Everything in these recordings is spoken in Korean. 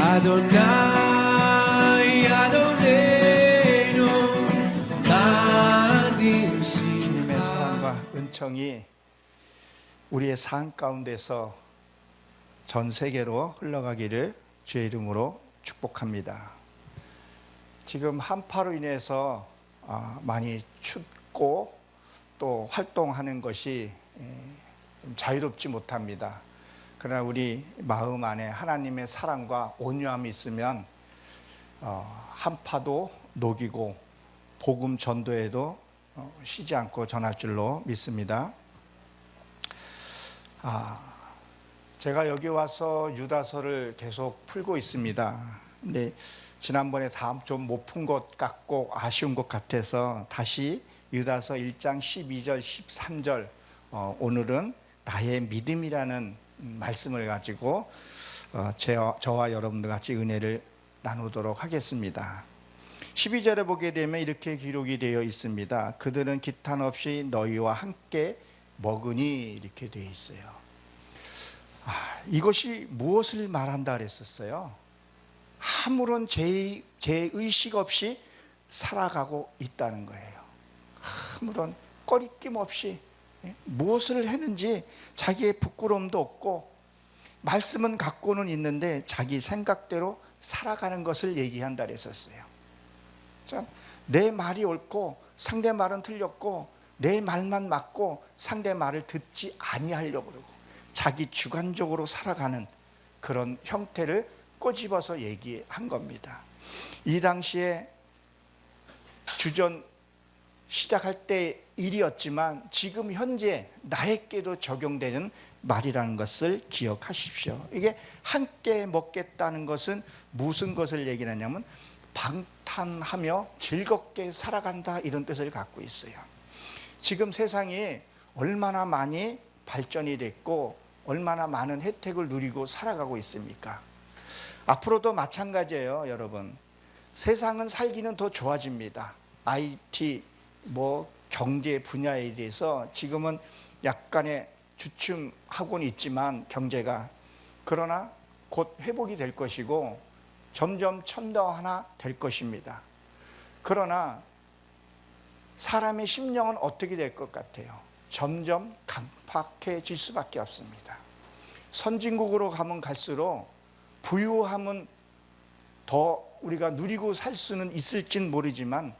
아도나이 아도네노 나디시. 주님의 사랑과 은총이 우리의 삶 가운데서 전 세계로 흘러가기를 주의 이름으로 축복합니다. 지금 한파로 인해서 많이 춥고 또 활동하는 것이 자유롭지 못합니다. 그러나 우리 마음 안에 하나님의 사랑과 온유함이 있으면 한파도 녹이고 복음 전도에도 쉬지 않고 전할 줄로 믿습니다. 제가 여기 와서 유다서를 계속 풀고 있습니다. 근데 지난번에 다 좀 못 푼 것 같고 아쉬운 것 같아서 다시 유다서 1장 12절 13절 오늘은 나의 믿음이라는 말씀을 가지고 저와 여러분들 같이 은혜를 나누도록 하겠습니다. 12절에 보게 되면 이렇게 기록이 되어 있습니다. 그들은 기탄 없이 너희와 함께 먹으니, 이렇게 되어 있어요. 이것이 무엇을 말한다 그랬었어요? 아무런 죄의식 없이 살아가고 있다는 거예요. 아무런 꺼리낌 없이 무엇을 했는지 자기의 부끄러움도 없고, 말씀은 갖고는 있는데 자기 생각대로 살아가는 것을 얘기한다 그랬었어요. 내 말이 옳고 상대 말은 틀렸고, 내 말만 맞고 상대 말을 듣지 아니하려고 그러고 자기 주관적으로 살아가는 그런 형태를 꼬집어서 얘기한 겁니다. 이 당시에 주전 시작할 때 일이었지만 지금 현재 나에게도 적용되는 말이라는 것을 기억하십시오. 이게 함께 먹겠다는 것은 무슨 것을 얘기하냐면 방탕하며 즐겁게 살아간다, 이런 뜻을 갖고 있어요. 지금 세상이 얼마나 많이 발전이 됐고 얼마나 많은 혜택을 누리고 살아가고 있습니까? 앞으로도 마찬가지예요, 여러분. 세상은 살기는 더 좋아집니다. IT, 경제 분야에 대해서 지금은 약간의 주춤하고는 있지만 경제가, 그러나 곧 회복이 될 것이고 점점 천대화나 될 것입니다. 그러나 사람의 심령은 어떻게 될 것 같아요? 점점 강팍해질 수밖에 없습니다. 선진국으로 가면 갈수록 부유함은 더 우리가 누리고 살 수는 있을진 모르지만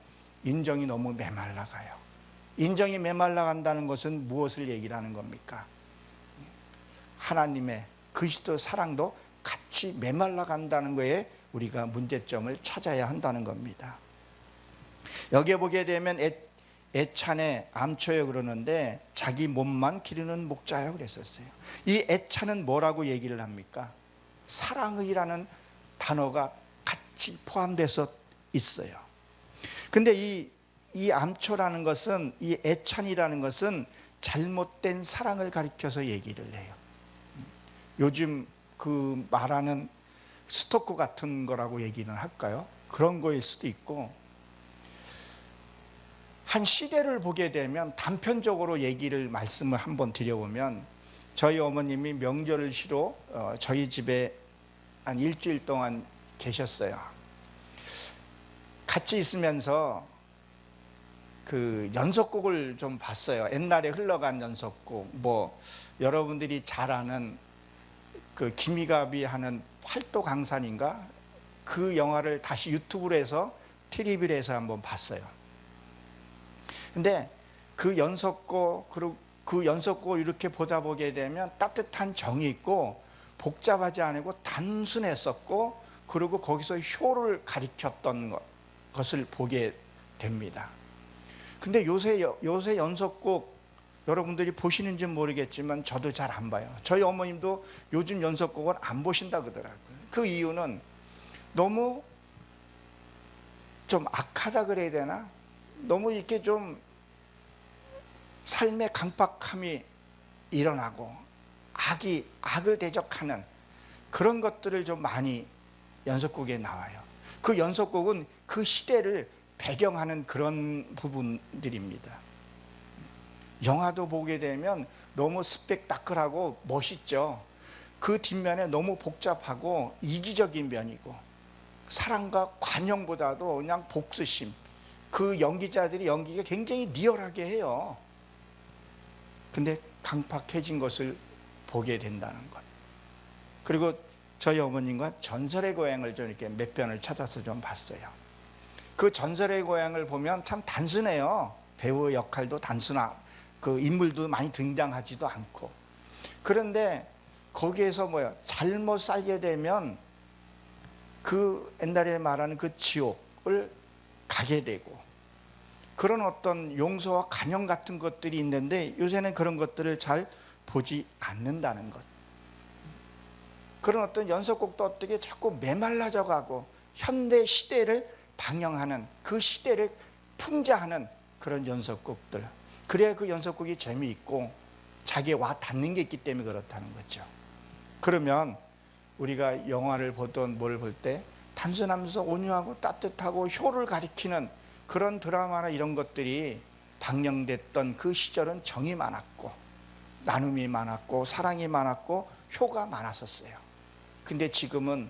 인정이 너무 메말라가요. 인정이 메말라간다는 것은 무엇을 얘기를 하는 겁니까? 하나님의 그리스도 사랑도 같이 메말라간다는 거에 우리가 문제점을 찾아야 한다는 겁니다. 여기에 보게 되면 애찬의 암초여 그러는데 자기 몸만 기르는 목자여 그랬었어요. 이 애찬은 뭐라고 얘기를 합니까? 사랑의라는 단어가 같이 포함돼서 있어요. 근데 이 암초라는 것은, 이 애찬이라는 것은 잘못된 사랑을 가리켜서 얘기를 해요. 요즘 그 말하는 스토커 같은 거라고 얘기는 할까요? 그런 거일 수도 있고, 한 시대를 보게 되면 단편적으로 말씀을 한번 드려보면, 저희 어머님이 명절을 쉬러 저희 집에 한 일주일 동안 계셨어요. 같이 있으면서 그 연속곡을 좀 봤어요. 옛날에 흘러간 연속곡, 여러분들이 잘 아는 그 김희갑이 하는 팔도강산인가, 그 영화를 다시 유튜브로 해서 TV를 해서 한번 봤어요. 근데 그 연속곡 이렇게 보다 보게 되면 따뜻한 정이 있고 복잡하지 않고 단순했었고, 그리고 거기서 효를 가리켰던 것을 보게 됩니다. 근데 요새 연속곡 여러분들이 보시는지 모르겠지만 저도 잘 안 봐요. 저희 어머님도 요즘 연속곡을 안 보신다 그러더라고요. 그 이유는 너무 좀 악하다 그래야 되나? 너무 이렇게 좀 삶의 강박함이 일어나고 악을 대적하는 그런 것들을 좀 많이 연속곡에 나와요. 그 연속곡은 그 시대를 배경하는 그런 부분들입니다. 영화도 보게 되면 너무 스펙타클하고 멋있죠. 그 뒷면에 너무 복잡하고 이기적인 면이고, 사랑과 관용보다도 그냥 복수심, 그 연기자들이 연기가 굉장히 리얼하게 해요. 근데 강팍해진 것을 보게 된다는 것. 그리고 저희 어머님과 전설의 고향을 좀 이렇게 몇 편을 찾아서 좀 봤어요. 그 전설의 고향을 보면 참 단순해요. 배우의 역할도 그 인물도 많이 등장하지도 않고. 그런데 거기에서 잘못 살게 되면 그 옛날에 말하는 그 지옥을 가게 되고, 그런 어떤 용서와 관용 같은 것들이 있는데 요새는 그런 것들을 잘 보지 않는다는 것. 그런 어떤 연속곡도 어떻게 자꾸 메말라져 가고 현대 시대를 방영하는, 그 시대를 풍자하는 그런 연속곡들. 그래야 그 연속곡이 재미있고 자기에 와 닿는 게 있기 때문에 그렇다는 거죠. 그러면 우리가 영화를 보던 뭘 볼 때 단순하면서 온유하고 따뜻하고 효를 가리키는 그런 드라마나 이런 것들이 방영됐던 그 시절은 정이 많았고 나눔이 많았고 사랑이 많았고 효가 많았었어요. 근데 지금은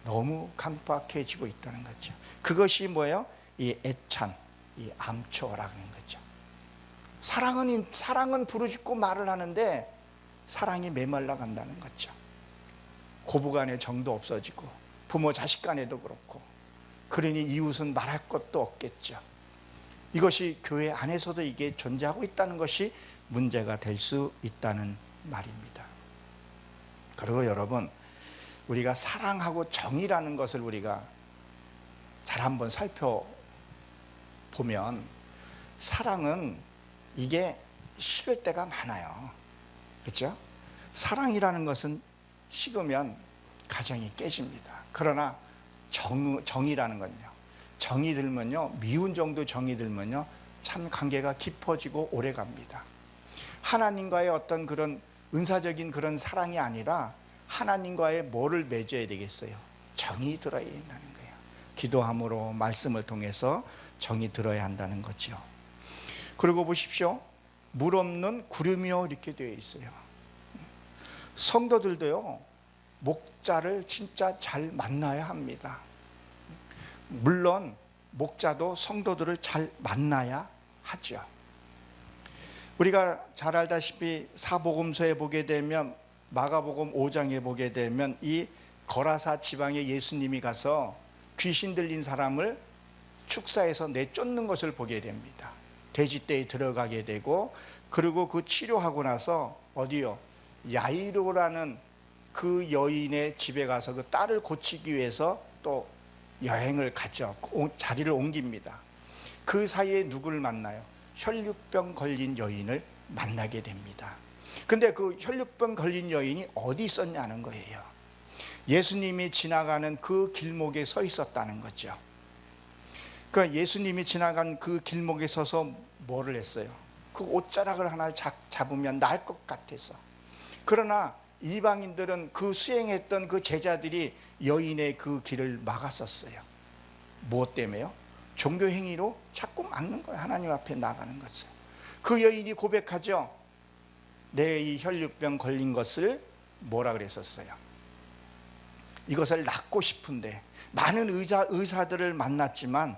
너무 강팍해지고 있다는 거죠. 그것이 뭐예요? 이 애찬, 이 암초라는 거죠. 사랑은 부르짖고 말을 하는데 사랑이 메말라 간다는 거죠. 고부간의 정도 없어지고 부모 자식 간에도 그렇고, 그러니 이웃은 말할 것도 없겠죠. 이것이 교회 안에서도 이게 존재하고 있다는 것이 문제가 될 수 있다는 말입니다. 그리고 여러분, 우리가 사랑하고 정의라는 것을 우리가 잘 한번 살펴보면 사랑은 이게 식을 때가 많아요. 그렇죠? 사랑이라는 것은 식으면 가정이 깨집니다. 그러나 정이라는 건요, 정이 들면요, 미운 정도 정이 들면요 참 관계가 깊어지고 오래 갑니다. 하나님과의 어떤 그런 은사적인 그런 사랑이 아니라 하나님과의 뭐를 맺어야 되겠어요? 정이 들어야 한다는 거예요. 기도함으로 말씀을 통해서 정이 들어야 한다는 거죠. 그리고 보십시오, 물 없는 구름이요 이렇게 되어 있어요. 성도들도요 목자를 진짜 잘 만나야 합니다. 물론 목자도 성도들을 잘 만나야 하죠. 우리가 잘 알다시피 사복음서에 보게 되면, 마가복음 5장에 보게 되면 이 거라사 지방에 예수님이 가서 귀신 들린 사람을 축사해서 내쫓는 것을 보게 됩니다. 돼지떼에 들어가게 되고, 그리고 그 치료하고 나서 어디요? 야이로라는 그 여인의 집에 가서 그 딸을 고치기 위해서 또 여행을 가죠. 자리를 옮깁니다. 그 사이에 누구를 만나요? 혈류병 걸린 여인을 만나게 됩니다. 근데 그 혈류병 걸린 여인이 어디 있었냐는 거예요. 예수님이 지나가는 그 길목에 서 있었다는 거죠. 그러니까 예수님이 지나간 그 길목에 서서 뭐를 했어요? 그 옷자락을 하나 잡으면 나을 것 같아서. 그러나 이방인들은 그 수행했던 그 제자들이 여인의 그 길을 막았었어요. 무엇 때문에요? 종교 행위로 자꾸 막는 거예요. 하나님 앞에 나가는 것을. 그 여인이 고백하죠. 내 이 혈류병 걸린 것을 뭐라 그랬었어요? 이것을 낫고 싶은데 많은 의사들을 만났지만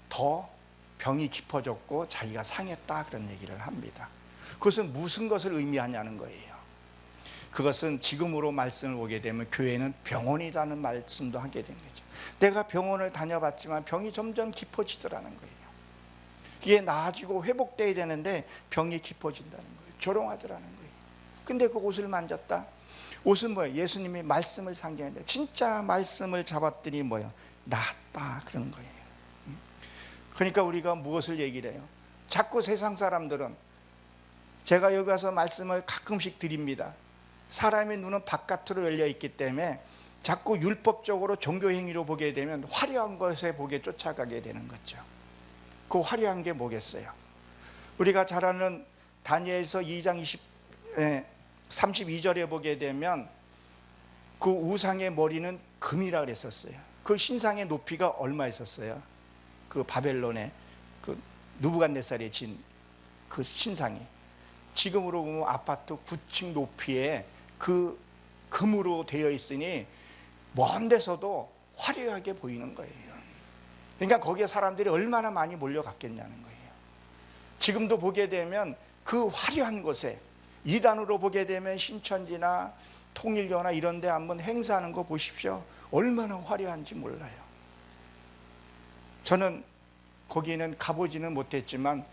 더 병이 깊어졌고 자기가 상했다, 그런 얘기를 합니다. 그것은 무슨 것을 의미하냐는 거예요. 그것은 지금으로 말씀을 보게 되면 교회는 병원이라는 말씀도 하게 된 거죠. 내가 병원을 다녀봤지만 병이 점점 깊어지더라는 거예요. 이게 나아지고 회복돼야 되는데 병이 깊어진다는 거예요. 조롱하더라는 거예요. 근데 그 옷을 만졌다. 옷은 뭐예요? 예수님이 말씀을 상징하는데 진짜 말씀을 잡았더니 뭐예요? 나았다, 그런 거예요. 그러니까 우리가 무엇을 얘기를 해요? 자꾸 세상 사람들은, 제가 여기 와서 말씀을 가끔씩 드립니다. 사람의 눈은 바깥으로 열려 있기 때문에 자꾸 율법적으로 종교 행위로 보게 되면 화려한 것에 보게 쫓아가게 되는 거죠. 그 화려한 게 뭐겠어요? 우리가 잘 아는 다니엘서 2장 32절에 보게 되면 그 우상의 머리는 금이라 그랬었어요. 그 신상의 높이가 얼마 있었어요? 그 바벨론의 그 느부갓네살이 진 그 신상이 지금으로 보면 아파트 9층 높이의 그 금으로 되어 있으니 먼 데서도 화려하게 보이는 거예요. 그러니까 거기에 사람들이 얼마나 많이 몰려갔겠냐는 거예요. 지금도 보게 되면 그 화려한 곳에, 이단으로 보게 되면 신천지나 통일교나 이런 데 한번 행사하는 거 보십시오. 얼마나 화려한지 몰라요. 저는 거기는 가보지는 못했지만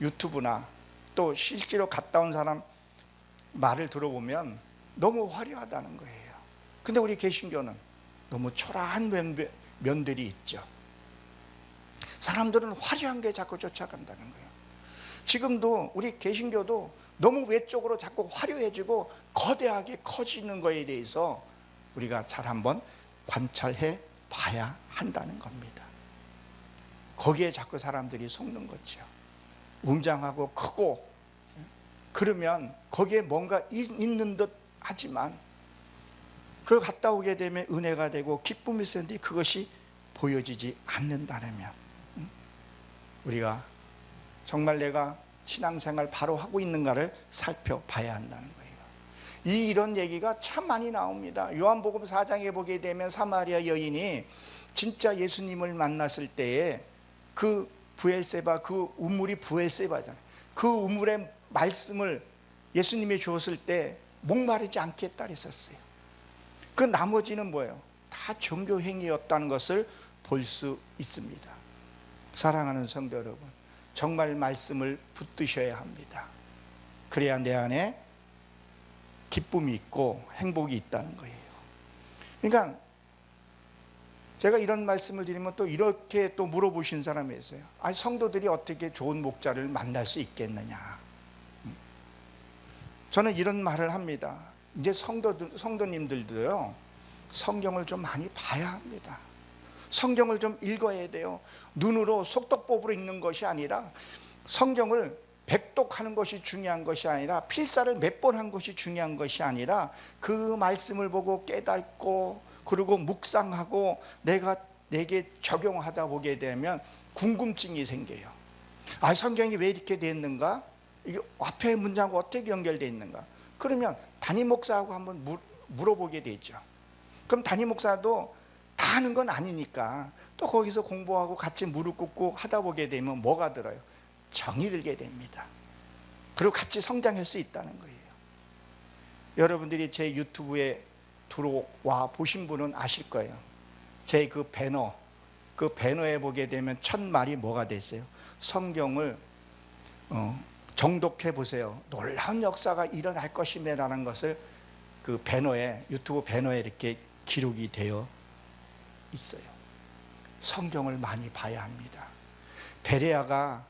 유튜브나 또 실제로 갔다 온 사람 말을 들어보면 너무 화려하다는 거예요. 근데 우리 개신교는 너무 초라한 면들이 있죠. 사람들은 화려한 게 자꾸 쫓아간다는 거예요. 지금도 우리 개신교도 너무 외적으로 자꾸 화려해지고 거대하게 커지는 거에 대해서 우리가 잘 한번 관찰해 봐야 한다는 겁니다. 거기에 자꾸 사람들이 속는 거죠. 웅장하고 크고, 그러면 거기에 뭔가 있는 듯 하지만 그걸 갔다 오게 되면 은혜가 되고 기쁨이 있었는데 그것이 보여지지 않는다면 우리가 정말 내가 신앙생활 바로 하고 있는가를 살펴봐야 한다는 거예요. 이런 얘기가 참 많이 나옵니다. 요한복음 4장에 보게 되면 사마리아 여인이 진짜 예수님을 만났을 때에 그 브엘세바, 그 우물이 브엘세바잖아요. 그 우물의 말씀을 예수님이 주었을 때 목마르지 않겠다 그랬었어요. 그 나머지는 뭐예요? 다 종교행위였다는 것을 볼 수 있습니다. 사랑하는 성도 여러분, 정말 말씀을 붙드셔야 합니다. 그래야 내 안에 기쁨이 있고 행복이 있다는 거예요. 그러니까 제가 이런 말씀을 드리면 또 이렇게 또 물어보신 사람이 있어요. 아니, 성도들이 어떻게 좋은 목자를 만날 수 있겠느냐. 저는 이런 말을 합니다. 이제 성도님들도요, 성경을 좀 많이 봐야 합니다. 성경을 좀 읽어야 돼요. 눈으로 속독법으로 읽는 것이 아니라 성경을 백독하는 것이 중요한 것이 아니라 필사를 몇 번 한 것이 중요한 것이 아니라 그 말씀을 보고 깨닫고 그리고 묵상하고 내게 적용하다 보게 되면 궁금증이 생겨요. 아, 성경이 왜 이렇게 됐는가? 이게 앞에 문장과 어떻게 연결되어 있는가? 그러면 담임 목사하고 한번 물어보게 되죠. 그럼 담임 목사도 다 하는 건 아니니까 또 거기서 공부하고 같이 무릎 꿇고 하다 보게 되면 뭐가 들어요? 정이 들게 됩니다. 그리고 같이 성장할 수 있다는 거예요. 여러분들이 제 유튜브에 들어와 보신 분은 아실 거예요. 제 그 배너에 보게 되면 첫 말이 뭐가 됐어요? 성경을 정독해 보세요. 놀라운 역사가 일어날 것임이라는 것을 그 배너에, 유튜브 배너에 이렇게 기록이 되어 있어요. 성경을 많이 봐야 합니다. 베레아가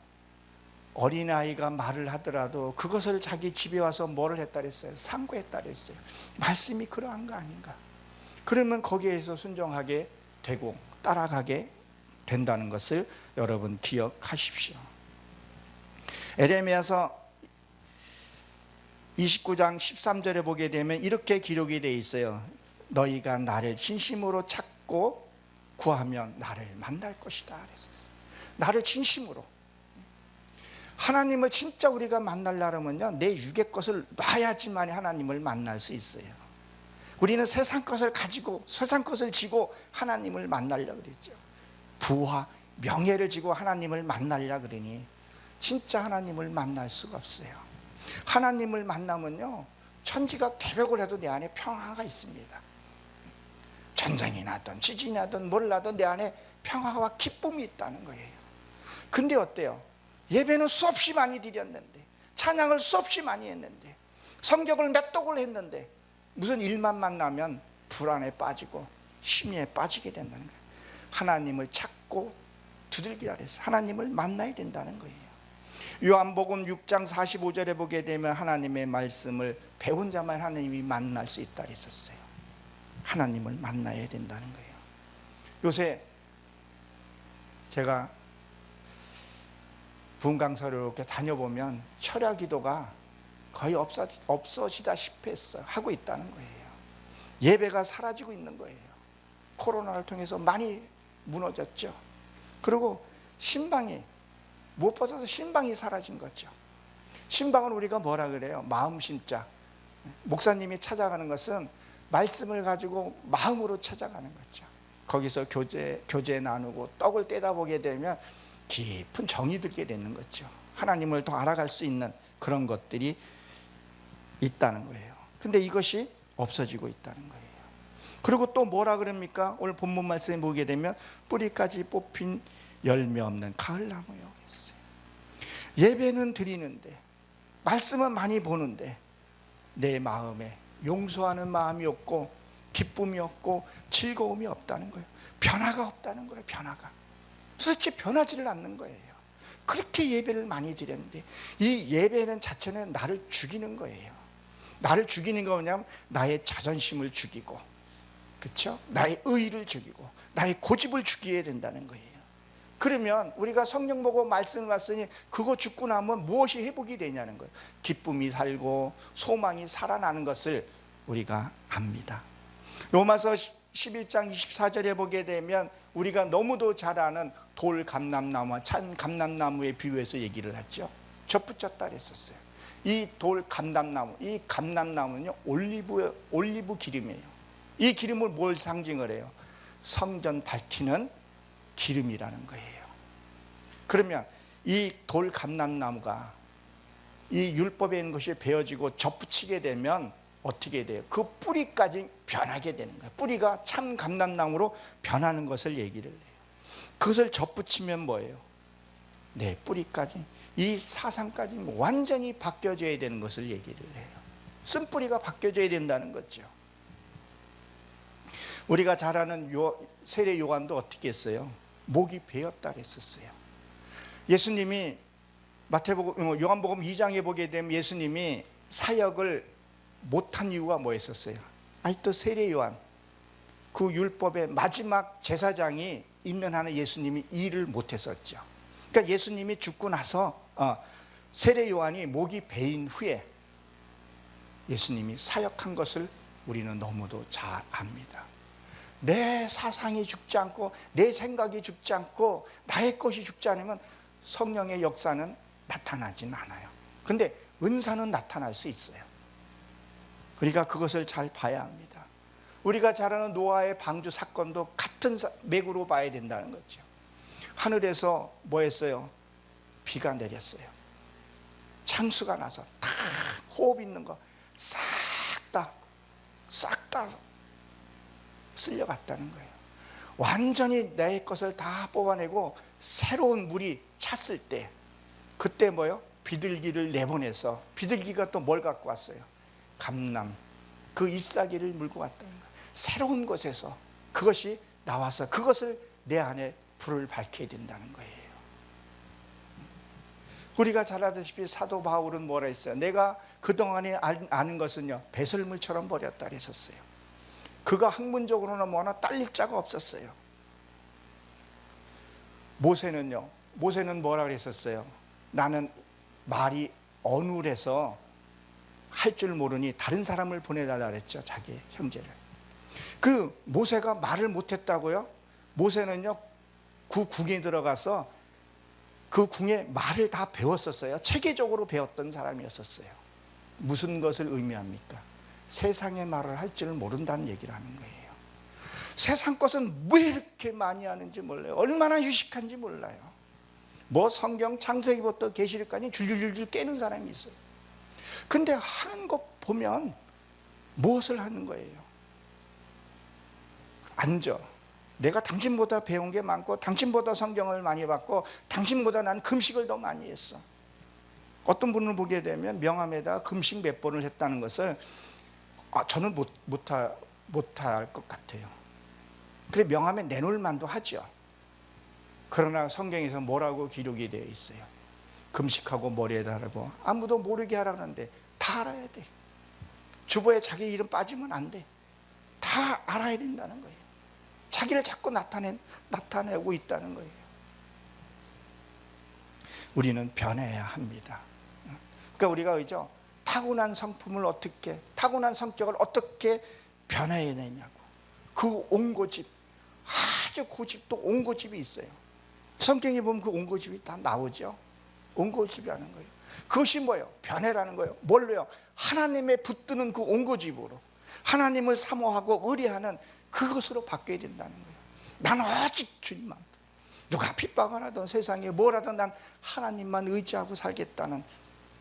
어린아이가 말을 하더라도 그것을 자기 집에 와서 뭐를 했다 그랬어요? 상고했다 그랬어요. 말씀이 그러한 거 아닌가? 그러면 거기에서 순종하게 되고 따라가게 된다는 것을 여러분 기억하십시오. 에레미야서 29장 13절에 보게 되면 이렇게 기록이 되어 있어요. 너희가 나를 진심으로 찾고 구하면 나를 만날 것이다 그랬었어요. 나를 진심으로. 하나님을 진짜 우리가 만나려면요, 내 육의 것을 놔야지만 하나님을 만날 수 있어요. 우리는 세상 것을 가지고 세상 것을 지고 하나님을 만나려고 그랬죠. 부와 명예를 지고 하나님을 만나려고 그러니 진짜 하나님을 만날 수가 없어요. 하나님을 만나면요, 천지가 개벽을 해도 내 안에 평화가 있습니다. 전쟁이 나든 지진이 나든 뭘 나든 내 안에 평화와 기쁨이 있다는 거예요. 근데 어때요? 예배는 수없이 많이 드렸는데, 찬양을 수없이 많이 했는데, 성경을 몇 독을 했는데 무슨 일만 만나면 불안에 빠지고 심리에 빠지게 된다는 거예요. 하나님을 찾고 두들기라 그랬어요. 하나님을 만나야 된다는 거예요. 요한복음 6장 45절에 보게 되면 하나님의 말씀을 배운 자만 하나님이 만날 수 있다 그랬었어요. 하나님을 만나야 된다는 거예요. 요새 제가 분강사를 이렇게 다녀보면 철야 기도가 거의 없어지다시피 했어요. 하고 있다는 거예요. 예배가 사라지고 있는 거예요. 코로나를 통해서 많이 무너졌죠. 그리고 신방이 무엇보다도 신방이 사라진 거죠. 신방은 우리가 뭐라 그래요? 마음 심자, 목사님이 찾아가는 것은 말씀을 가지고 마음으로 찾아가는 거죠. 거기서 교제 나누고 떡을 떼다 보게 되면 깊은 정이 들게 되는 거죠. 하나님을 더 알아갈 수 있는 그런 것들이 있다는 거예요. 근데 이것이 없어지고 있다는 거예요. 그리고 또 뭐라 그럽니까? 오늘 본문 말씀에 보게 되면 뿌리까지 뽑힌 열매 없는 가을나무요. 예배는 드리는데, 말씀은 많이 보는데 내 마음에 용서하는 마음이 없고 기쁨이 없고 즐거움이 없다는 거예요. 변화가 없다는 거예요. 변화가 도대체 변하지를 않는 거예요. 그렇게 예배를 많이 드렸는데 이 예배는 자체는 나를 죽이는 거예요. 나를 죽이는 거 뭐냐면 나의 자존심을 죽이고, 그렇죠? 나의 의의를 죽이고 나의 고집을 죽여야 된다는 거예요. 그러면 우리가 성경 보고 말씀을 봤으니 그거 죽고 나면 무엇이 회복이 되냐는 거예요. 기쁨이 살고 소망이 살아나는 것을 우리가 압니다. 로마서 11장 24절에 보게 되면 우리가 너무도 잘 아는 돌 감람나무와 찬 감람나무에 비유해서 얘기를 하죠. 접붙였다 그랬었어요. 이 돌 감람나무, 이 감람나무는요 올리브 기름이에요. 이 기름을 뭘 상징을 해요? 성전 밝히는 기름이라는 거예요. 그러면 이 돌 감람나무가 이 율법에 있는 것이 베어지고 접붙이게 되면 어떻게 돼요? 그 뿌리까지 변하게 되는 거예요. 뿌리가 참 감람나무로 변하는 것을 얘기를 해요. 그것을 접붙이면 뭐예요? 네, 뿌리까지, 이 사상까지 완전히 바뀌어져야 되는 것을 얘기를 해요. 쓴뿌리가 바뀌어져야 된다는 거죠. 우리가 잘 아는 세례 요한도 어떻게 했어요? 목이 베었다 그랬었어요. 예수님이 요한복음 2장에 보게 되면 예수님이 사역을 못한 이유가 뭐였었어요? 또 세례 요한, 그 율법의 마지막 제사장이 있는 한은 예수님이 일을 못했었죠. 그러니까 예수님이 죽고 나서 세례 요한이 목이 베인 후에 예수님이 사역한 것을 우리는 너무도 잘 압니다. 내 사상이 죽지 않고 내 생각이 죽지 않고 나의 것이 죽지 않으면 성령의 역사는 나타나진 않아요. 근데 은사는 나타날 수 있어요. 우리가 그것을 잘 봐야 합니다. 우리가 잘 아는 노아의 방주 사건도 같은 맥으로 봐야 된다는 거죠. 하늘에서 뭐 했어요? 비가 내렸어요. 창수가 나서 다 호흡 있는 거 싹 다 쓸려갔다는 거예요. 완전히 내 것을 다 뽑아내고 새로운 물이 찼을 때, 그때 뭐요? 비둘기를 내보내서, 비둘기가 또 뭘 갖고 왔어요? 감람, 그 잎사귀를 물고 왔다는 거예요. 새로운 곳에서 그것이 나와서 그것을 내 안에 불을 밝혀야 된다는 거예요. 우리가 잘 아다시피 사도 바울은 뭐라 했어요? 내가 그동안에 아는 것은요 배설물처럼 버렸다 그랬었어요. 그가 학문적으로는 뭐나 딸릴 자가 없었어요. 모세는 뭐라 그랬었어요? 나는 말이 어눌해서 할 줄 모르니 다른 사람을 보내달라 그랬죠. 자기 형제를. 그 모세가 말을 못했다고요? 모세는요 그 궁에 들어가서 그 궁에 말을 다 배웠었어요. 체계적으로 배웠던 사람이었었어요. 무슨 것을 의미합니까? 세상의 말을 할 줄 모른다는 얘기를 하는 거예요. 세상 것은 왜 이렇게 많이 하는지 몰라요. 얼마나 유식한지 몰라요. 뭐 성경 창세기부터 계시록까지 줄줄줄줄 깨는 사람이 있어요. 근데 하는 것 보면 무엇을 하는 거예요? 앉아. 내가 당신보다 배운 게 많고 당신보다 성경을 많이 봤고 당신보다 난 금식을 더 많이 했어. 어떤 분을 보게 되면 명함에다 금식 몇 번을 했다는 것을 저는 못할 것 같아요. 그래 명함에 내놓을 만도 하죠. 그러나 성경에서 뭐라고 기록이 되어 있어요? 금식하고 머리에다 하라고. 아무도 모르게 하라 그러는데 다 알아야 돼. 주보에 자기 이름 빠지면 안 돼. 다 알아야 된다는 거예요. 자기를 자꾸 나타내고 있다는 거예요. 우리는 변해야 합니다. 그러니까 우리가 그죠? 타고난 성품을 어떻게, 타고난 성격을 어떻게 변해야 되냐고. 그 온고집, 아주 고집도 온고집이 있어요. 성경에 보면 그 온고집이 다 나오죠. 온고집이라는 거예요. 그것이 뭐예요? 변해라는 거예요. 뭘로요? 하나님의 붙드는 그 온고집으로 하나님을 사모하고 의뢰하는 그것으로 바뀌어야 된다는 거예요. 난 오직 주님만, 누가 핍박을 하든 세상에 뭘 하든 난 하나님만 의지하고 살겠다는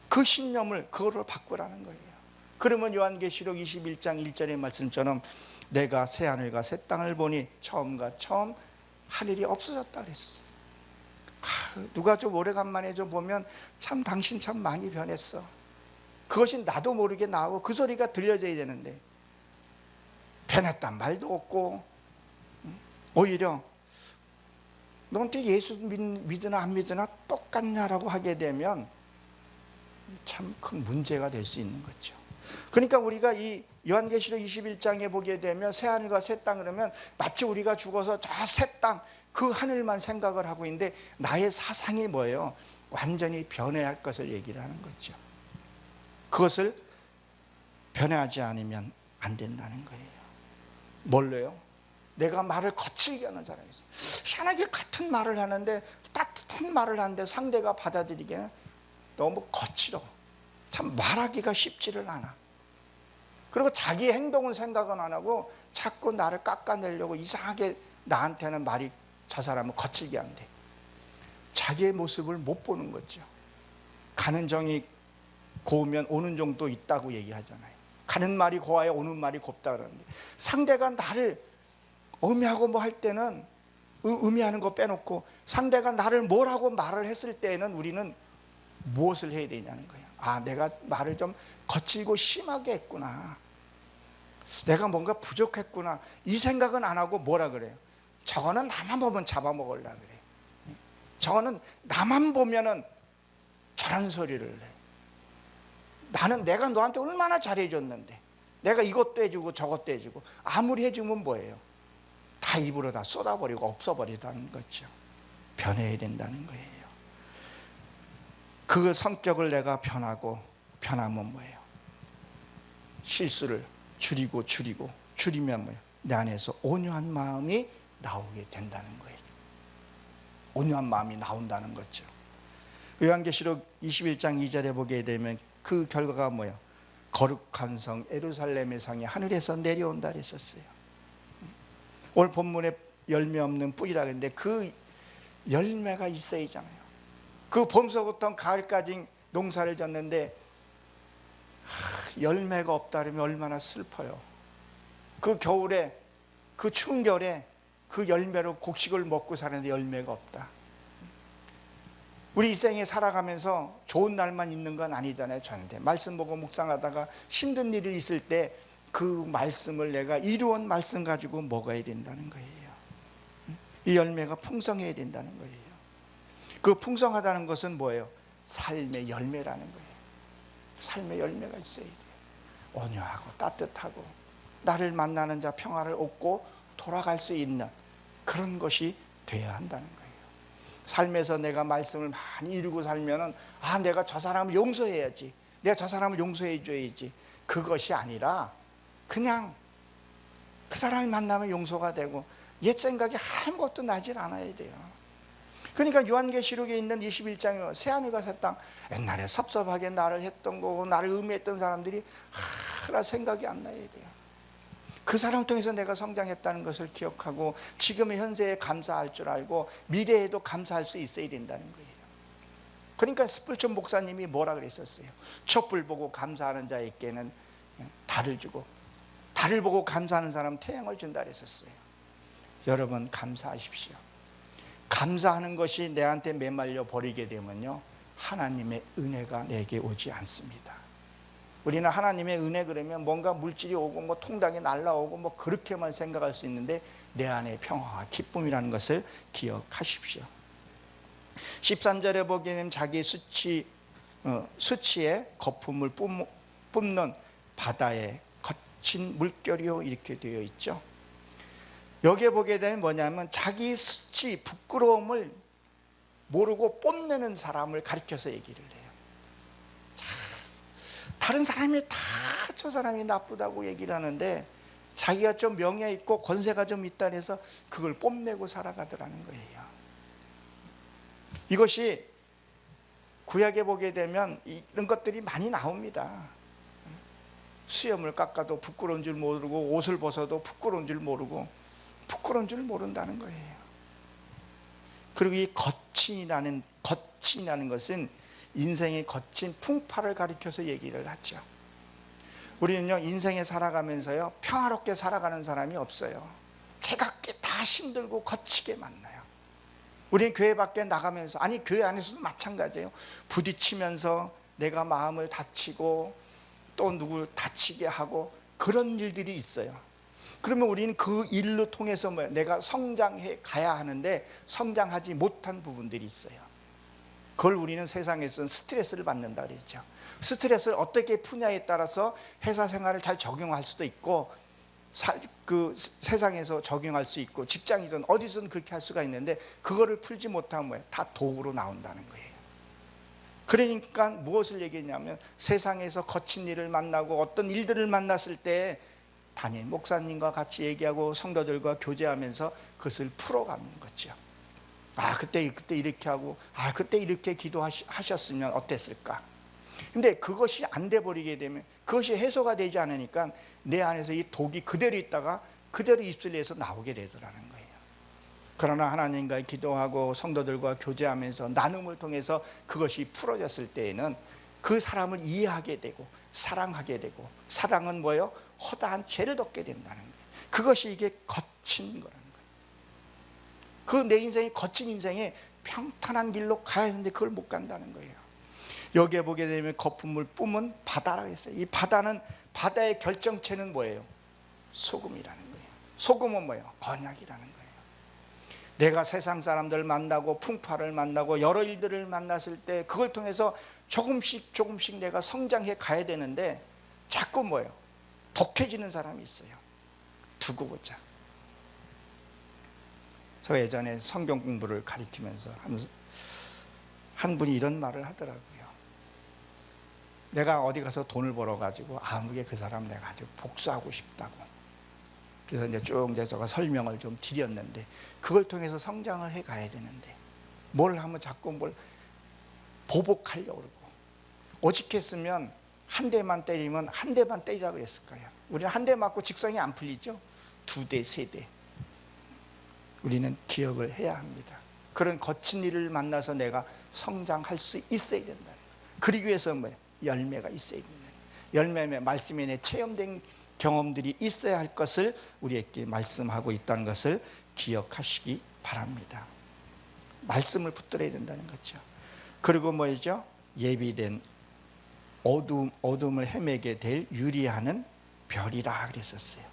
그 신념을, 그거를 바꾸라는 거예요. 그러면 요한계시록 21장 1절의 말씀처럼 내가 새하늘과 새 땅을 보니 처음과 처음 하늘이 없어졌다 그랬었어요. 누가 좀 오래간만에 좀 보면 참 당신 참 많이 변했어, 그것이 나도 모르게 나오고 그 소리가 들려져야 되는데 변했단 말도 없고, 오히려 너한테 예수 믿으나 안 믿으나 똑같냐라고 하게 되면 참 큰 문제가 될 수 있는 거죠. 그러니까 우리가 이 요한계시록 21장에 보게 되면 새하늘과 새 땅 그러면 마치 우리가 죽어서 저 새 땅 그 하늘만 생각을 하고 있는데 나의 사상이 뭐예요? 완전히 변해야 할 것을 얘기를 하는 거죠. 그것을 변화하지 않으면 안 된다는 거예요. 뭘로요? 내가 말을 거칠게 하는 사람이 있어요. 희한하게 같은 말을 하는데, 따뜻한 말을 하는데 상대가 받아들이기에는 너무 거칠어. 참 말하기가 쉽지를 않아. 그리고 자기 행동은 생각은 안 하고 자꾸 나를 깎아내려고 이상하게 나한테는 말이, 저 사람은 거칠게 한대. 자기의 모습을 못 보는 거죠. 가는 정이 고우면 오는 정도 있다고 얘기하잖아요. 가는 말이 고와야 오는 말이 곱다 그러는데, 상대가 나를 의미하고 뭐 할 때는 의미하는 거 빼놓고 상대가 나를 뭐라고 말을 했을 때에는 우리는 무엇을 해야 되냐는 거예요. 아, 내가 말을 좀 거칠고 심하게 했구나, 내가 뭔가 부족했구나, 이 생각은 안 하고 뭐라 그래요? 저거는 나만 보면 잡아먹으려 그래, 저거는 나만 보면은 저런 소리를 해. 나는 내가 너한테 얼마나 잘해줬는데, 내가 이것도 해주고 저것도 해주고, 아무리 해주면 뭐예요? 다 입으로 다 쏟아버리고 없어버리다는 거죠. 변해야 된다는 거예요. 그 성격을 내가 변하면 뭐예요? 실수를 줄이면 뭐예요? 내 안에서 온유한 마음이 나오게 된다는 거예요. 온유한 마음이 나온다는 거죠. 요한계시록 21장 2절에 보게 되면 그 결과가 뭐예요? 거룩한 성 예루살렘의 성이 하늘에서 내려온다 그랬었어요. 오늘 본문에 열매 없는 뿌리라 그랬는데 그 열매가 있어야잖아요. 그 봄서부터 가을까지 농사를 졌는데 열매가 없다 그러면 얼마나 슬퍼요. 그 겨울에, 그 추운 겨울에 그 열매로 곡식을 먹고 사는데 열매가 없다. 우리 인생에 살아가면서 좋은 날만 있는 건 아니잖아요. 저한테 말씀 보고 묵상하다가 힘든 일이 있을 때 그 말씀을 내가 이루온 말씀 가지고 먹어야 된다는 거예요. 이 열매가 풍성해야 된다는 거예요. 그 풍성하다는 것은 뭐예요? 삶의 열매라는 거예요. 삶의 열매가 있어야 돼요. 온유하고 따뜻하고 나를 만나는 자 평화를 얻고 돌아갈 수 있는 그런 것이 돼야 한다는 거예요. 삶에서 내가 말씀을 많이 이루고 살면은, 아, 내가 저 사람을 용서해야지, 내가 저 사람을 용서해 줘야지, 그것이 아니라 그냥 그 사람이 만나면 용서가 되고 옛 생각이 아무것도 나질 않아야 돼요. 그러니까 요한계시록에 있는 21장에 새하늘과 새 땅, 옛날에 섭섭하게 나를 했던 거고 나를 의미했던 사람들이 하나 생각이 안 나야 돼요. 그 사람을 통해서 내가 성장했다는 것을 기억하고 지금의 현재에 감사할 줄 알고 미래에도 감사할 수 있어야 된다는 거예요. 그러니까 스플전 목사님이 뭐라 그랬었어요? 촛불 보고 감사하는 자에게는 달을 주고 달을 보고 감사하는 사람은 태양을 준다 그랬었어요. 여러분, 감사하십시오. 감사하는 것이 내한테 매말려 버리게 되면요, 하나님의 은혜가 내게 오지 않습니다. 우리는 하나님의 은혜 그러면 뭔가 물질이 오고 뭐 통닭이 날라오고 뭐 그렇게만 생각할 수 있는데 내 안에 평화와 기쁨이라는 것을 기억하십시오. 13절에 보게 되면 자기 수치에 거품을 뿜는 바다의 거친 물결이요, 이렇게 되어 있죠. 여기에 보게 되면 뭐냐면 자기 수치, 부끄러움을 모르고 뽐내는 사람을 가리켜서 얘기를 해요. 다른 사람이 다 저 사람이 나쁘다고 얘기를 하는데 자기가 좀 명예 있고 권세가 좀 있다 해서 그걸 뽐내고 살아가더라는 거예요. 이것이 구약에 보게 되면 이런 것들이 많이 나옵니다. 수염을 깎아도 부끄러운 줄 모르고, 옷을 벗어도 부끄러운 줄 모르고, 부끄러운 줄 모른다는 거예요. 그리고 이 거친이라는 것은 인생의 거친 풍파를 가리켜서 얘기를 하죠. 우리는요, 인생에 살아가면서요, 평화롭게 살아가는 사람이 없어요. 제각기 다 힘들고 거치게 만나요. 우리는 교회 밖에 나가면서, 아니 교회 안에서도 마찬가지예요. 부딪히면서 내가 마음을 다치고 또 누굴 다치게 하고 그런 일들이 있어요. 그러면 우리는 그 일로 통해서 내가 성장해 가야 하는데 성장하지 못한 부분들이 있어요. 그걸 우리는 세상에서는 스트레스를 받는다 그랬죠. 스트레스를 어떻게 푸냐에 따라서 회사 생활을 잘 적용할 수도 있고, 그 세상에서 적용할 수 있고, 직장이든 어디서든 그렇게 할 수가 있는데, 그거를 풀지 못하면 다 도구로 나온다는 거예요. 그러니까 무엇을 얘기했냐면, 세상에서 거친 일을 만나고 어떤 일들을 만났을 때 담임 목사님과 같이 얘기하고 성도들과 교제하면서 그것을 풀어가는 거죠. 아, 그때 이렇게 하고, 아, 그때 이렇게 기도하셨으면 어땠을까. 근데 그것이 안 돼 버리게 되면, 그것이 해소가 되지 않으니까 내 안에서 이 독이 그대로 있다가 그대로 입술에서 나오게 되더라는 거예요. 그러나 하나님과 기도하고 성도들과 교제하면서 나눔을 통해서 그것이 풀어졌을 때에는 그 사람을 이해하게 되고 사랑하게 되고, 사랑은 뭐예요? 허다한 죄를 덮게 된다는 거예요. 그것이 이게 거친 거라는 거예요. 그 내 인생이 거친 인생에 평탄한 길로 가야 하는데 그걸 못 간다는 거예요. 여기에 보게 되면 거품을 뿜은 바다라고 했어요. 이 바다의 결정체는 뭐예요? 소금이라는 거예요. 소금은 뭐예요? 언약이라는 거예요. 내가 세상 사람들 만나고 풍파를 만나고 여러 일들을 만났을 때 그걸 통해서 조금씩 내가 성장해 가야 되는데, 자꾸 뭐예요? 독해지는 사람이 있어요. 두고 보자. 저 예전에 성경 공부를 가르치면서 한 분이 이런 말을 하더라고요. 내가 어디 가서 돈을 벌어가지고 아무게 그 사람 내가 아주 복수하고 싶다고. 그래서 이제 쭉 제가 설명을 좀 드렸는데, 그걸 통해서 성장을 해 가야 되는데 뭘 하면 자꾸 뭘 보복하려고 그러고, 오직했으면 한 대만 때리면 한 대만 때리라고 그랬을 거예요. 우리는 한 대 맞고 직성이 안 풀리죠. 2대, 3대. 우리는 기억을 해야 합니다. 그런 거친 일을 만나서 내가 성장할 수 있어야 된다는 거예요. 그러기 위해서 뭐예요? 열매가 있어야 된다는 거예요. 열매는 말씀에 내 체험된 경험들이 있어야 할 것을 우리에게 말씀하고 있다는 것을 기억하시기 바랍니다. 말씀을 붙들어야 된다는 거죠. 그리고 뭐죠? 예비된 어둠을 헤매게 될 유리하는 별이라 그랬었어요.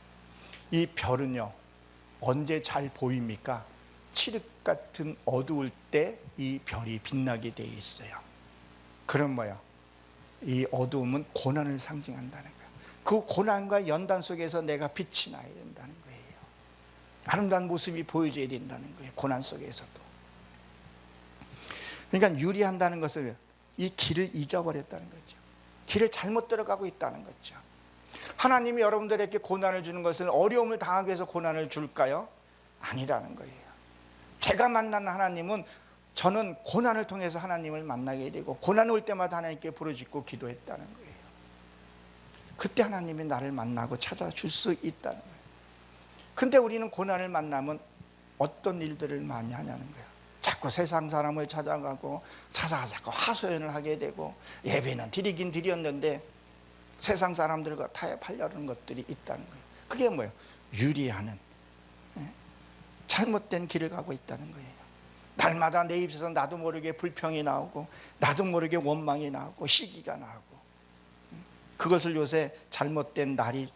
이 별은요, 언제 잘 보입니까? 칠흑 같은 어두울 때 이 별이 빛나게 되어 있어요. 그럼 뭐야? 이 어두움은 고난을 상징한다는 거예요. 그 고난과 연단 속에서 내가 빛이 나야 된다는 거예요. 아름다운 모습이 보여줘야 된다는 거예요. 고난 속에서도. 그러니까 유리한다는 것은 이 길을 잊어버렸다는 거죠. 길을 잘못 들어가고 있다는 거죠. 하나님이 여러분들에게 고난을 주는 것은 어려움을 당하기 위해서 고난을 줄까요? 아니라는 거예요. 제가 만난 하나님은, 저는 고난을 통해서 하나님을 만나게 되고 고난 올 때마다 하나님께 부르짖고 기도했다는 거예요. 그때 하나님이 나를 만나고 찾아줄 수 있다는 거예요. 근데 우리는 고난을 만나면 어떤 일들을 많이 하냐는 거예요. 자꾸 세상 사람을 찾아가고 자꾸 하소연을 하게 되고, 예배는 드리긴 드렸는데 세상 사람들과 타협하려는 것들이 있다는 거예요. 그게 뭐예요? 유리하는, 잘못된 길을 가고 있다는 거예요. 날마다 내 입에서 나도 모르게 불평이 나오고 나도 모르게 원망이 나오고 시기가 나오고, 그것을 요새 잘못된 나리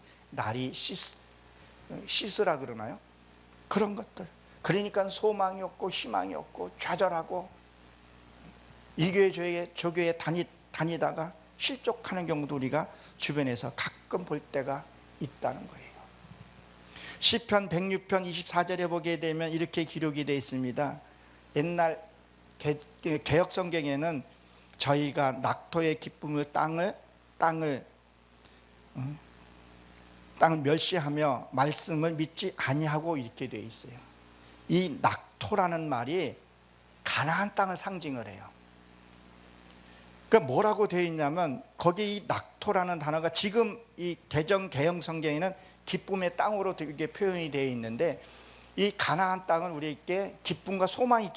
시스라 그러나요? 그런 것들. 그러니까 소망이 없고 희망이 없고 좌절하고, 이 교회 저 교회 다니다가 실족하는 경우도 우리가 주변에서 가끔 볼 때가 있다는 거예요. 시편 106편 24절에 보게 되면 이렇게 기록이 되어 있습니다. 옛날 개역 성경에는 저희가 낙토의 기쁨을 땅을 멸시하며 말씀을 믿지 아니하고 이렇게 되어 있어요. 이 낙토라는 말이 가나안 땅을 상징을 해요. 그러니까 뭐라고 되어 있냐면 거기 이 낙토라는 단어가 지금 이 개정 성경에는 기쁨의 땅으로 되게 표현이 되어 있는데, 이 가나안 땅은 우리에게 기쁨과 소망이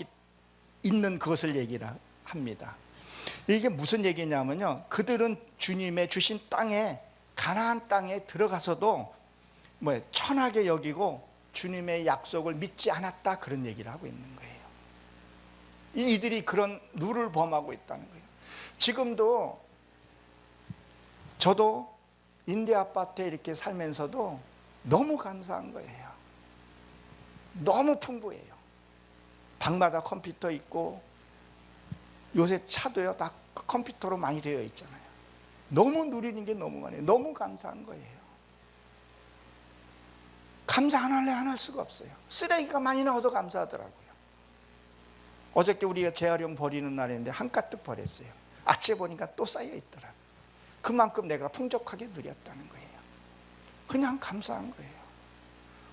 있는 그것을 얘기를 합니다. 이게 무슨 얘기냐면요, 그들은 주님의 주신 땅에, 가나안 땅에 들어가서도 천하게 여기고 주님의 약속을 믿지 않았다, 그런 얘기를 하고 있는 거예요. 이들이 그런 룰을 범하고 있다는 거예요. 지금도 저도 임대 아파트에 이렇게 살면서도 너무 감사한 거예요. 너무 풍부해요. 방마다 컴퓨터 있고, 요새 차도요 다 컴퓨터로 많이 되어 있잖아요. 너무 누리는 게 너무 많아요. 너무 감사한 거예요. 감사 안 할래 안 할 수가 없어요. 쓰레기가 많이 나와도 감사하더라고요. 어저께 우리가 재활용 버리는 날인데 한가득 버렸어요. 아침에 보니까 또 쌓여 있더라고요. 그만큼 내가 풍족하게 누렸다는 거예요. 그냥 감사한 거예요.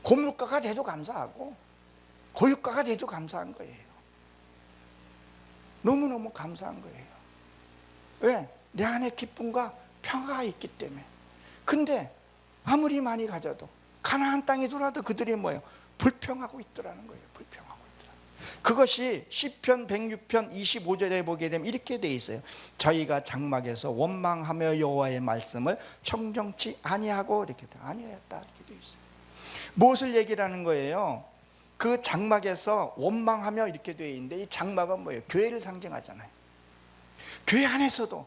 고물가가 돼도 감사하고 고유가가 돼도 감사한 거예요. 너무너무 감사한 거예요. 왜? 내 안에 기쁨과 평화가 있기 때문에. 근데 아무리 많이 가져도 가나안 땅에 들어와도 그들이 불평하고 있더라는 거예요. 불평하고 있더라. 그것이 시편 106편 25절에 보게 되면 이렇게 돼 있어요. 저희가 장막에서 원망하며 여호와의 말씀을 청정치 아니하고, 이렇게 아니하였다, 이렇게 돼 있어요. 무엇을 얘기를 하는 거예요? 그 장막에서 원망하며 이렇게 되어 있는데, 이 장막은 뭐예요? 교회를 상징하잖아요. 교회 안에서도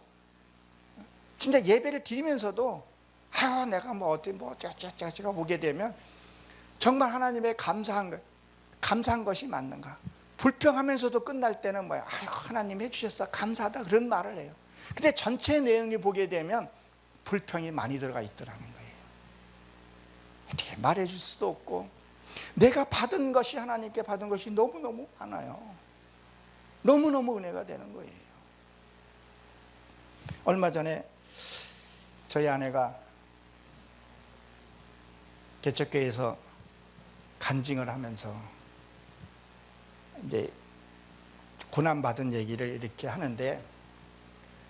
진짜 예배를 드리면서도 내가 어쩌고 보게 되면 정말 하나님의 감사한 것이 맞는가? 불평하면서도 끝날 때는 하나님 해주셨어, 감사하다, 그런 말을 해요. 근데 전체 내용이 보게 되면 불평이 많이 들어가 있더라는 거예요. 어떻게 말해줄 수도 없고, 내가 받은 것이, 하나님께 받은 것이 너무너무 많아요. 너무너무 은혜가 되는 거예요. 얼마 전에 저희 아내가 개척교회에서 간증을 하면서 이제 고난받은 얘기를 이렇게 하는데,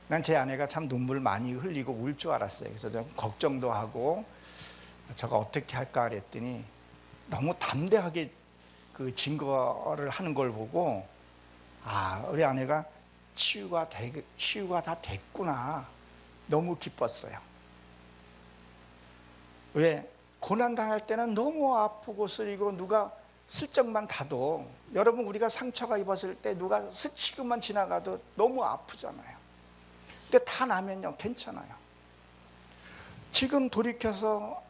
난 제 아내가 참 눈물 많이 흘리고 울 줄 알았어요. 그래서 좀 걱정도 하고 저가 어떻게 할까 그랬더니 너무 담대하게 그 증거를 하는 걸 보고, 우리 아내가 치유가 다 됐구나, 너무 기뻤어요. 왜? 고난당할 때는 너무 아프고 쓰리고, 누가 슬쩍만 닿아도, 여러분 우리가 상처가 입었을 때 누가 스치고만 지나가도 너무 아프잖아요. 근데 다 나면요 괜찮아요. 지금 돌이켜서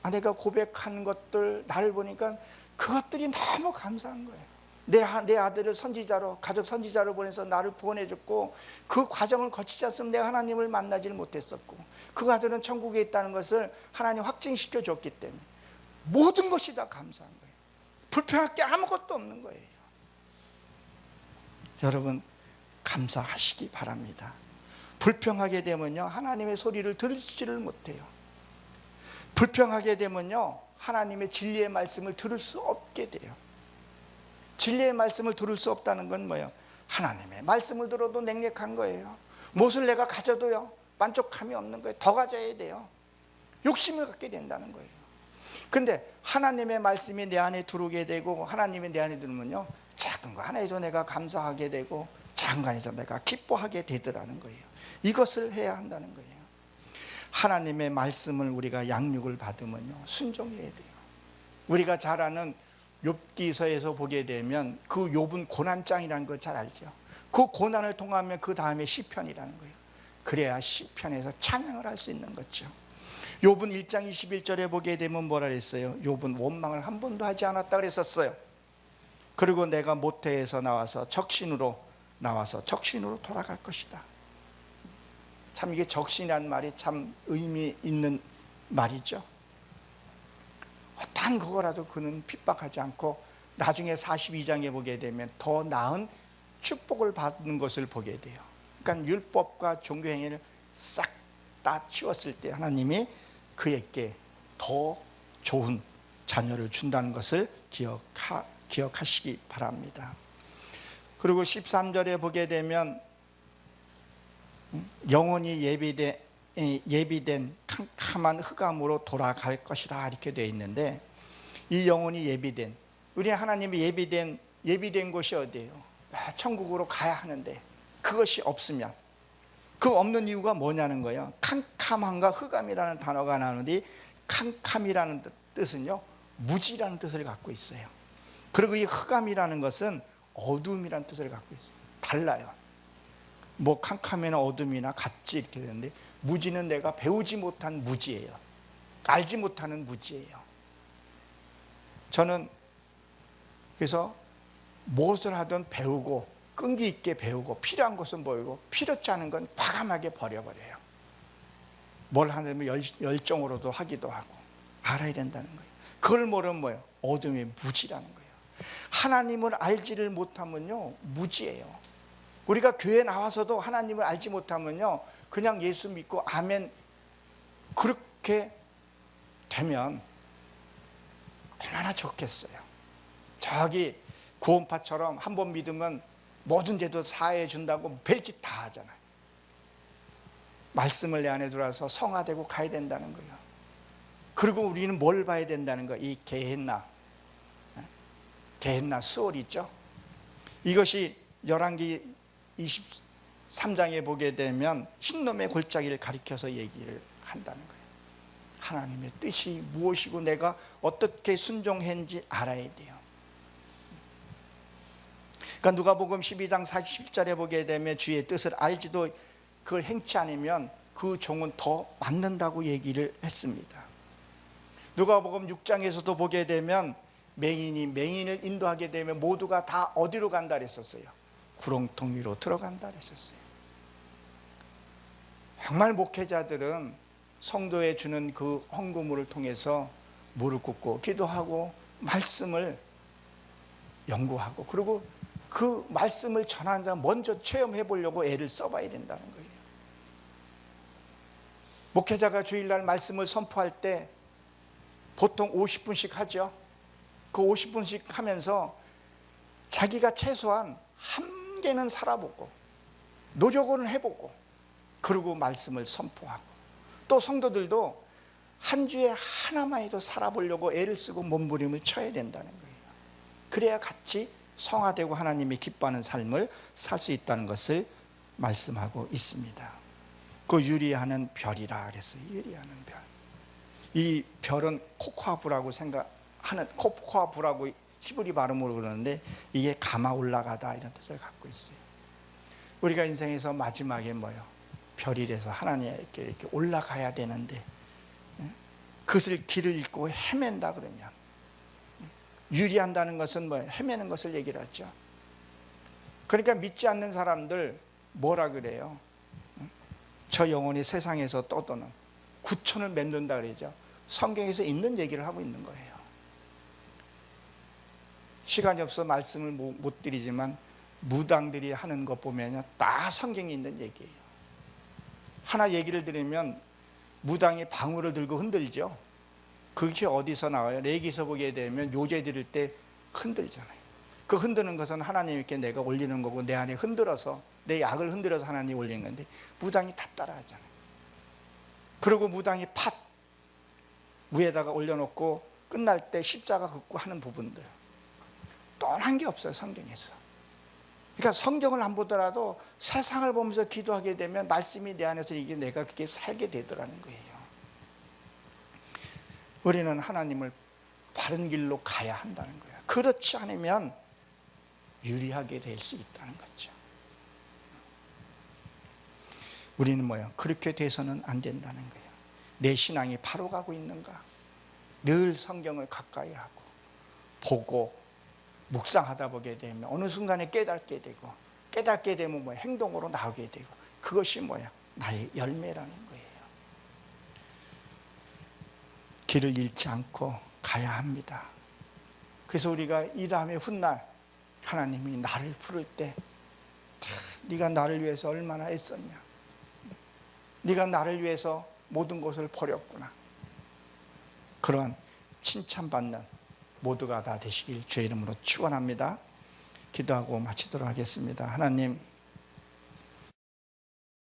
아내가 고백한 것들, 나를 보니까 그것들이 너무 감사한 거예요. 내 아들을 선지자로, 가족 선지자로 보내서 나를 구원해 줬고, 그 과정을 거치지 않으면 내가 하나님을 만나지를 못했었고, 그 아들은 천국에 있다는 것을 하나님 확증시켜 줬기 때문에 모든 것이 다 감사한 거예요. 불평할 게 아무것도 없는 거예요. 여러분 감사하시기 바랍니다. 불평하게 되면요 하나님의 소리를 들지를 못해요. 불평하게 되면요 하나님의 진리의 말씀을 들을 수 없게 돼요. 진리의 말씀을 들을 수 없다는 건 뭐예요? 하나님의 말씀을 들어도 냉랭한 거예요. 무엇을 내가 가져도요 만족함이 없는 거예요. 더 가져야 돼요. 욕심을 갖게 된다는 거예요. 근데 하나님의 말씀이 내 안에 들어오게 되고, 하나님이 내 안에 들으면요 작은 거 하나에도 내가 감사하게 되고, 작은 거에서 내가 기뻐하게 되더라는 거예요. 이것을 해야 한다는 거예요. 하나님의 말씀을 우리가 양육을 받으면요 순종해야 돼요. 우리가 잘 아는 욥기서에서 보게 되면 그 욥은 고난장이라는 걸 잘 알죠. 그 고난을 통하면 그 다음에 시편이라는 거예요. 그래야 시편에서 찬양을 할 수 있는 거죠. 욥은 1장 21절에 보게 되면 뭐라 그랬어요? 욥은 원망을 한 번도 하지 않았다 그랬었어요. 그리고 내가 모태에서 나와서 적신으로 돌아갈 것이다. 참 이게 적신이라는 말이 참 의미 있는 말이죠. 어떠한 그거라도 그는 핍박하지 않고 나중에 42장에 보게 되면 더 나은 축복을 받는 것을 보게 돼요. 그러니까 율법과 종교행위를 싹 다 치웠을 때 하나님이 그에게 더 좋은 자녀를 준다는 것을 기억하시기 바랍니다. 그리고 13절에 보게 되면 영혼이 예비된 캄캄한 흑암으로 돌아갈 것이라 이렇게 되어 있는데, 이 영혼이 예비된, 우리 하나님이 예비된 곳이 어디예요? 천국으로 가야 하는데 그것이 없으면, 그 없는 이유가 뭐냐는 거예요. 캄캄함과 흑암이라는 단어가 나오는데, 캄캄이라는 뜻은요 무지라는 뜻을 갖고 있어요. 그리고 이 흑암이라는 것은 어둠이라는 뜻을 갖고 있어요. 달라요. 뭐 캄캄이나 어둠이나 같이 이렇게 되는데, 무지는 내가 배우지 못한 무지예요. 알지 못하는 무지예요. 저는 그래서 무엇을 하든 배우고 끈기 있게 배우고, 필요한 것은 보이고 필요치 않은 건 과감하게 버려버려요. 뭘 하냐면 열정으로도 하기도 하고 알아야 된다는 거예요. 그걸 모르면 뭐예요? 어둠의 무지라는 거예요. 하나님을 알지를 못하면요 무지예요. 우리가 교회 나와서도 하나님을 알지 못하면요 그냥 예수 믿고 아멘 그렇게 되면 얼마나 좋겠어요. 저기 구원파처럼 한 번 믿으면 모든 죄도 사해해 준다고 별짓 다 하잖아요. 말씀을 내 안에 들어와서 성화되고 가야 된다는 거예요. 그리고 우리는 뭘 봐야 된다는 거예요? 이 게헨나 수월 있죠. 이것이 열왕기 23장에 보게 되면 흰놈의 골짜기를 가리켜서 얘기를 한다는 거예요. 하나님의 뜻이 무엇이고 내가 어떻게 순종했는지 알아야 돼요. 그러니까 누가복음 12장 40절에 보게 되면 주의 뜻을 알지도 그걸 행치 않으면 그 종은 더 맞는다고 얘기를 했습니다. 누가복음 6장에서도 보게 되면 맹인이 맹인을 인도하게 되면 모두가 다 어디로 간다 그랬었어요? 구렁텅 위로 들어간다 그랬었어요. 정말 목회자들은 성도에 주는 그 헌금물을 통해서 무릎 꿇고 기도하고 말씀을 연구하고, 그리고 그 말씀을 전하는 자 먼저 체험해 보려고 애를 써봐야 된다는 거예요. 목회자가 주일날 말씀을 선포할 때 보통 50분씩 하죠. 그 50분씩 하면서 자기가 최소한 한 개는 살아보고 노력은 해보고 그리고 말씀을 선포하고, 또 성도들도 한 주에 하나만이라도 살아보려고 애를 쓰고 몸부림을 쳐야 된다는 거예요. 그래야 같이 성화되고 하나님이 기뻐하는 삶을 살 수 있다는 것을 말씀하고 있습니다. 그 유리하는 별이라 그랬어요. 유리하는 별. 이 별은 코코아부라고 코코아부라고 히브리 발음으로 그러는데, 이게 감아 올라가다 이런 뜻을 갖고 있어요. 우리가 인생에서 마지막에 뭐예요? 별이 돼서 하나님께 이렇게 올라가야 되는데, 그것을 길을 잃고 헤맨다 그러면, 유리한다는 것은 뭐예요? 헤매는 것을 얘기를 하죠. 그러니까 믿지 않는 사람들 뭐라 그래요? 저 영혼이 세상에서 떠도는 구천을 맺는다 그러죠. 성경에서 있는 얘기를 하고 있는 거예요. 시간이 없어 말씀을 못 드리지만 무당들이 하는 것 보면요 다 성경에 있는 얘기예요. 하나 얘기를 들으면 무당이 방울을 들고 흔들죠. 그게 어디서 나와요? 레기서 보게 되면 요제 드릴 때 흔들잖아요. 그 흔드는 것은 하나님께 내가 올리는 거고, 내 안에 흔들어서 내 약을 흔들어서 하나님이 올리는 건데, 무당이 다 따라하잖아요. 그리고 무당이 팥 위에다가 올려놓고 끝날 때 십자가 긋고 하는 부분들 떠난 게 없어요 성경에서. 그러니까 성경을 안 보더라도 세상을 보면서 기도하게 되면 말씀이 내 안에서 이게 내가 그렇게 살게 되더라는 거예요. 우리는 하나님을 바른 길로 가야 한다는 거예요. 그렇지 않으면 유리하게 될 수 있다는 거죠. 우리는 뭐예요? 그렇게 돼서는 안 된다는 거예요. 내 신앙이 바로 가고 있는가? 늘 성경을 가까이 하고 보고 묵상하다 보게 되면 어느 순간에 깨닫게 되고, 깨닫게 되면 뭐야? 행동으로 나오게 되고, 그것이 뭐야? 나의 열매라는 거예요. 길을 잃지 않고 가야 합니다. 그래서 우리가 이 다음에 훗날 하나님이 나를 부를 때, 네가 나를 위해서 얼마나 애썼냐, 네가 나를 위해서 모든 것을 버렸구나, 그런 칭찬받는 모두가 다 되시길 주의 이름으로 축원합니다. 기도하고 마치도록 하겠습니다. 하나님,